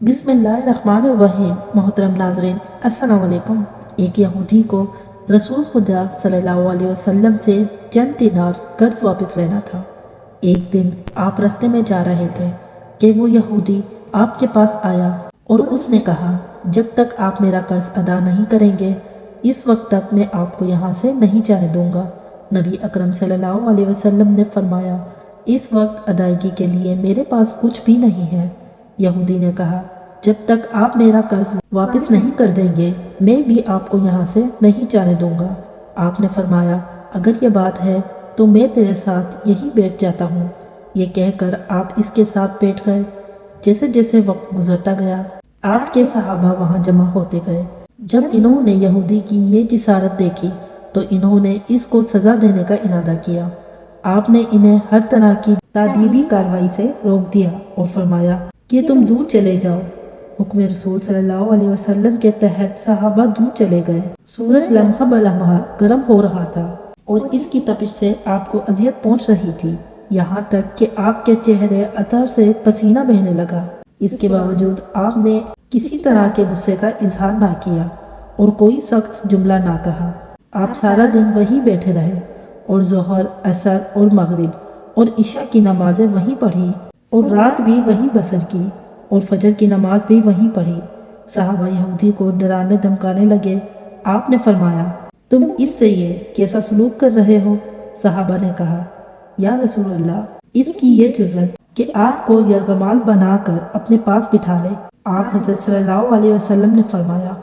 بسم اللہ الرحمن الرحیم۔ محترم ناظرین، السلام علیکم۔ ایک یہودی کو رسول خدا صلی اللہ علیہ وسلم سے چند دینار قرض واپس لینا تھا۔ ایک دن آپ رستے میں جا رہے تھے کہ وہ یہودی آپ کے پاس آیا اور اس نے کہا، جب تک آپ میرا قرض ادا نہیں کریں گے اس وقت تک میں آپ کو یہاں سے نہیں جانے دوں گا۔ نبی اکرم صلی اللہ علیہ وسلم نے فرمایا، اس وقت ادائیگی کے لیے میرے پاس کچھ بھی نہیں ہے۔ یہودی نے کہا، جب تک آپ میرا قرض واپس نہیں کر دیں گے میں بھی آپ کو یہاں سے نہیں جانے دوں گا۔ آپ نے فرمایا، اگر یہ بات ہے تو میں تیرے ساتھ یہی بیٹھ جاتا ہوں۔ یہ کہہ کر آپ اس کے ساتھ بیٹھ گئے۔ جیسے جیسے وقت گزرتا گیا آپ کے صحابہ وہاں جمع ہوتے گئے۔ جب انہوں نے یہودی کی یہ جسارت دیکھی تو انہوں نے اس کو سزا دینے کا ارادہ کیا۔ آپ نے انہیں ہر طرح کی تادیبی کارروائی سے روک دیا اور فرمایا کہ تم دور چلے جاؤ۔ حکم رسول صلی اللہ علیہ وسلم کے تحت صحابہ دور چلے گئے۔ سورج لمحہ بلمحہ گرم ہو رہا تھا اور اس کی تپش سے آپ کو اذیت پہنچ رہی تھی، یہاں تک کہ آپ کے چہرے عطر سے پسینہ بہنے لگا۔ اس کے باوجود آپ نے کسی طرح کے غصے کا اظہار نہ کیا اور کوئی سخت جملہ نہ کہا۔ آپ سارا دن وہیں بیٹھے رہے اور ظہر، عصر اور مغرب اور عشاء کی نمازیں وہیں پڑھی اور رات بھی وہیں بسر کی اور فجر کی نماز بھی وہیں پڑھی۔ صحابہ یہودی کو ڈرانے دھمکانے لگے۔ آپ نے فرمایا، تم اس سے یہ کیسا سلوک کر رہے ہو؟ صحابہ نے کہا، یا رسول اللہ، اس کی یہ جرت کہ آپ کو یرغمال بنا کر اپنے پاس بٹھا لے۔ آپ حضرت صلی اللہ علیہ وسلم نے فرمایا،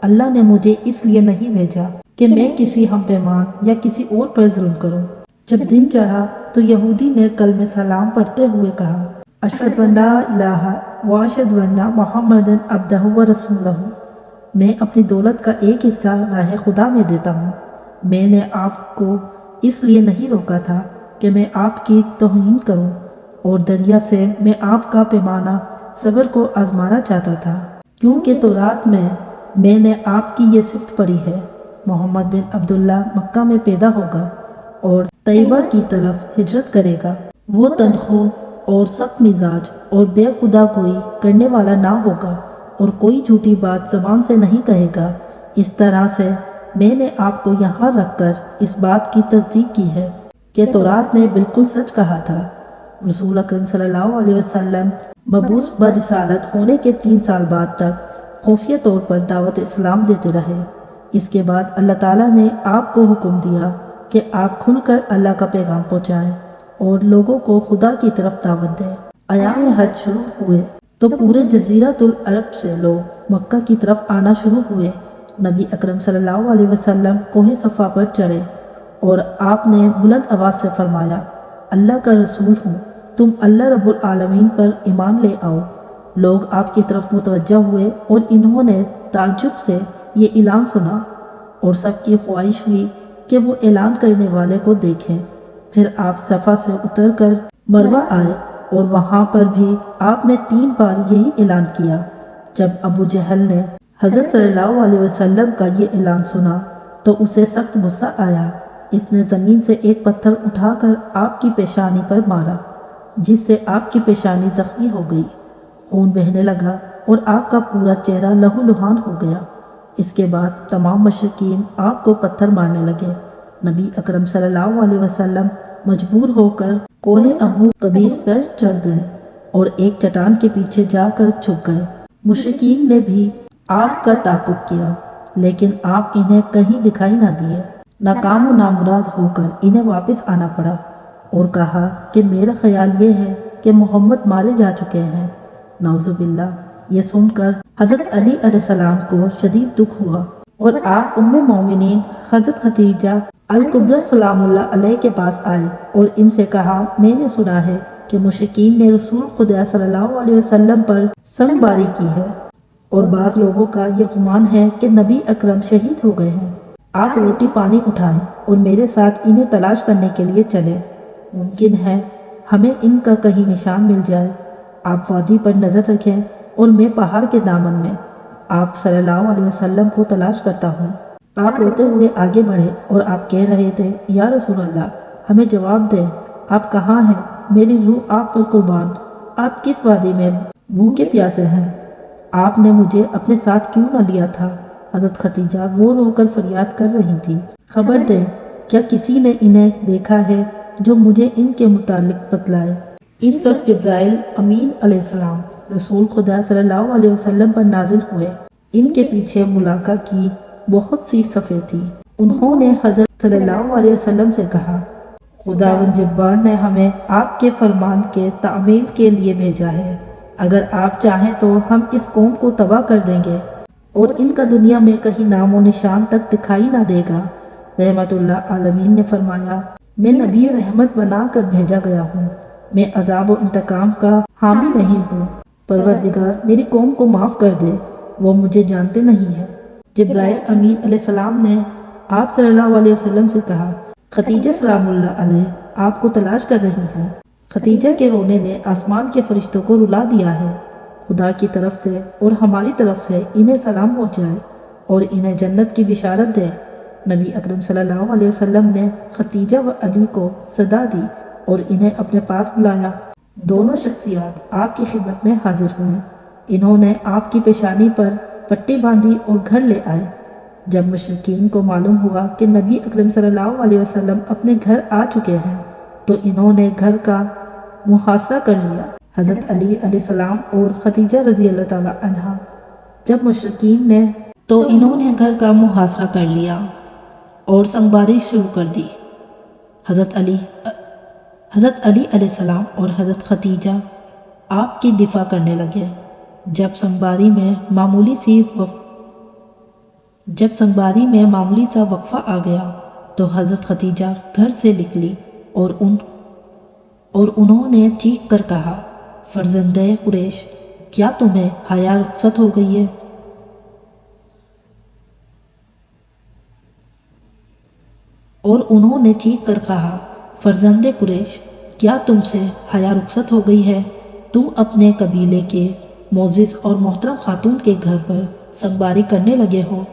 اللہ نے مجھے اس لیے نہیں بھیجا کہ میں کسی ہم پیمان یا کسی اور پر ظلم کروں۔ جب دن چڑھا تو یہودی نے کلمہ سلام پڑھتے ہوئے کہا، اشہد ان لا الہ واشہد ان محمدًا عبدہ ورسولہ۔ میں اپنی دولت کا ایک حصہ راہ خدا میں دیتا ہوں۔ میں نے آپ کو اس لیے نہیں روکا تھا کہ میں آپ کی توہین کروں، اور دریا سے میں آپ کا پیمانہ صبر کو آزمانا چاہتا تھا، کیونکہ تورات میں نے آپ کی یہ صفت پڑھی ہے، محمد بن عبداللہ مکہ میں پیدا ہوگا اور طیبہ کی طرف ہجرت کرے گا۔ وہ تندخو اور سخت مزاج اور بے خدا کوئی کرنے والا نہ ہوگا اور کوئی جھوٹی بات زبان سے نہیں کہے گا۔ اس طرح سے میں نے آپ کو یہاں رکھ کر اس بات کی تصدیق کی ہے کہ تورات نے بالکل سچ کہا تھا۔ رسول اکرم صلی اللہ علیہ وسلم مبعوث برسالت ہونے کے 3 سال بعد تک خفیہ طور پر دعوت اسلام دیتے رہے۔ اس کے بعد اللہ تعالیٰ نے آپ کو حکم دیا کہ آپ کھل کر اللہ کا پیغام پہنچائیں اور لوگوں کو خدا کی طرف دعوت دیں۔ ایام حج شروع ہوئے تو پورے جزیرۃ العرب سے لوگ مکہ کی طرف آنا شروع ہوئے۔ نبی اکرم صلی اللہ علیہ وسلم کوہ صفا پر چڑھے اور آپ نے بلند آواز سے فرمایا، اللہ کا رسول ہوں، تم اللہ رب العالمین پر ایمان لے آؤ۔ لوگ آپ کی طرف متوجہ ہوئے اور انہوں نے تعجب سے یہ اعلان سنا اور سب کی خواہش ہوئی کہ وہ اعلان کرنے والے کو دیکھیں۔ پھر آپ صفا سے اتر کر مروہ آئے اور وہاں پر بھی آپ نے 3 بار یہی اعلان کیا۔ جب ابو جہل نے حضرت صلی اللہ علیہ وسلم کا یہ اعلان سنا تو اسے سخت غصہ آیا۔ اس نے زمین سے ایک پتھر اٹھا کر آپ کی پیشانی پر مارا، جس سے آپ کی پیشانی زخمی ہو گئی، خون بہنے لگا اور آپ کا پورا چہرہ لہو لہان ہو گیا۔ اس کے بعد تمام مشرکین آپ کو پتھر مارنے لگے۔ نبی اکرم صلی اللہ علیہ وسلم مجبور ہو کر کوہ ابو قبیس پر چڑھ گئے اور ایک چٹان کے پیچھے جا کر چھپ گئے۔ مشرکین نے بھی آپ کا تعاقب کیا لیکن آپ انہیں کہیں دکھائی نہ دیے۔ ناکام و نامراد ہو کر انہیں واپس آنا پڑا اور کہا کہ میرا خیال یہ ہے کہ محمد مارے جا چکے ہیں۔ نعوذ باللہ۔ یہ سن کر حضرت علی علیہ السلام کو شدید دکھ ہوا اور آپ ام مومنین حضرت خدیجہ الکبریٰ سلام اللہ علیہ کے پاس آئے اور ان سے کہا، میں نے سنا ہے کہ مشرکین نے رسول خدا صلی اللہ علیہ وسلم پر سنگ باری کی ہے اور بعض لوگوں کا یہ گمان ہے کہ نبی اکرم شہید ہو گئے ہیں۔ آپ روٹی پانی اٹھائیں اور میرے ساتھ انہیں تلاش کرنے کے لیے چلیں، ممکن ہے ہمیں ان کا کہیں نشان مل جائے۔ آپ وادی پر نظر رکھیں اور میں پہاڑ کے دامن میں آپ صلی اللہ علیہ وسلم کو تلاش کرتا ہوں۔ آپ روتے ہوئے آگے بڑھے اور آپ کہہ رہے تھے، یا رسول اللہ، ہمیں جواب دیں، آپ کہاں ہیں؟ میری روح آپ پر قربان، آپ کس وادی میں بھوکے پیاسے ہیں؟ آپ نے مجھے اپنے ساتھ کیوں نہ لیا تھا؟ حضرت ختیجہ رو رو کر فریاد کر رہی تھی، خبر دیں کیا کسی نے انہیں دیکھا ہے جو مجھے ان کے متعلق بتلائے۔ اس وقت جبرائیل امین علیہ السلام رسول خدا صلی اللہ علیہ وسلم پر نازل ہوئے۔ ان کے پیچھے ملاقہ کی بہت سی صفیں تھی۔ انہوں نے حضرت صلی اللہ علیہ وسلم سے کہا، خداوند جبار نے ہمیں آپ کے فرمان کے تعمیل کے لیے بھیجا ہے۔ اگر آپ چاہیں تو ہم اس قوم کو تباہ کر دیں گے اور ان کا دنیا میں کہیں نام و نشان تک دکھائی نہ دے گا۔ رحمت اللہ عالمین نے فرمایا، میں نبی رحمت بنا کر بھیجا گیا ہوں، میں عذاب و انتقام کا حامی نہیں ہوں۔ پروردگار میری قوم کو معاف کر دے، وہ مجھے جانتے نہیں ہیں۔ جبرائیل امین علیہ السلام نے آپ صلی اللہ علیہ وسلم سے کہا، ختیجہ سلام اللہ علیہ آپ کو تلاش کر رہی ہیں۔ ختیجہ کے رونے نے آسمان کے فرشتوں کو رلا دیا ہے۔ خدا کی طرف سے اور ہماری طرف سے انہیں سلام پہنچائے اور انہیں جنت کی بشارت دے۔ نبی اکرم صلی اللہ علیہ وسلم نے ختیجہ و علی کو صدا دی اور انہیں اپنے پاس بلایا۔ دونوں شخصیات آپ کی خدمت میں حاضر ہوئے۔ انہوں نے آپ کی پیشانی پر پٹی باندھی اور گھر لے آئے۔ جب مشرکین کو معلوم ہوا کہ نبی اکرم صلی اللہ علیہ وسلم اپنے گھر آ چکے ہیں تو انہوں نے گھر کا محاصرہ کر لیا۔ حضرت علی علیہ السلام اور ختیجہ رضی اللہ تعالی عنہا جب مشرکین نے تو انہوں نے گھر کا محاصرہ کر لیا اور سنگباری شروع کر دی۔ حضرت علی علیہ السلام اور حضرت ختیجہ آپ کی دفاع کرنے لگے۔ جب سنگباری میں معمولی سا وقفہ آ گیا تو حضرت ختیجہ گھر سے نکلی اور انہوں نے چیخ کر کہا، فرزندہ قریش، کیا تمہیں حیا رخصت ہو گئی ہے؟ فرزند قریش، کیا تم سے حیا رخصت ہو گئی ہے؟ تم اپنے قبیلے کے معزز اور محترم خاتون کے گھر پر سنگباری کرنے لگے ہو۔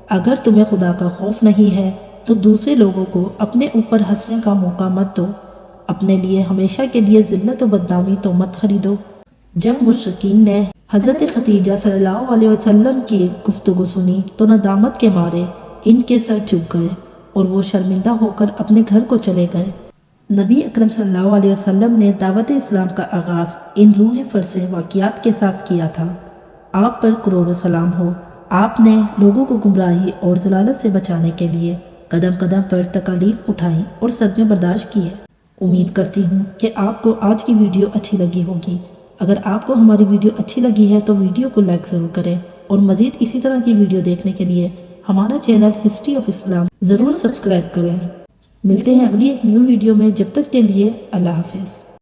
اگر تمہیں خدا کا خوف نہیں ہے تو دوسرے لوگوں کو اپنے اوپر ہنسنے کا موقع مت دو، اپنے لیے ہمیشہ کے لیے ذلت و بدنامی تو مت خریدو۔ جب مشرکین نے حضرت ختیجہ صلی اللہ علیہ وسلم کی گفتگو سنی تو ندامت کے مارے ان کے سر جھک گئے اور وہ شرمندہ ہو کر اپنے گھر کو چلے گئے۔ نبی اکرم صلی اللہ علیہ وسلم نے دعوت اسلام کا آغاز ان روح فرسے واقعات کے ساتھ کیا تھا۔ آپ پر کروڑوں سلام ہو۔ آپ نے لوگوں کو گمراہی اور ضلالت سے بچانے کے لیے قدم قدم پر تکالیف اٹھائیں اور صدمے برداشت کیے۔ امید کرتی ہوں کہ آپ کو آج کی ویڈیو اچھی لگی ہوگی۔ اگر آپ کو ہماری ویڈیو اچھی لگی ہے تو ویڈیو کو لائک ضرور کریں اور مزید اسی طرح کی ویڈیو دیکھنے کے لیے ہمارا چینل ہسٹری آف اسلام ضرور سبسکرائب کریں۔ ملتے ہیں اگلی ایک نیو ویڈیو میں، جب تک کے لیے اللہ حافظ۔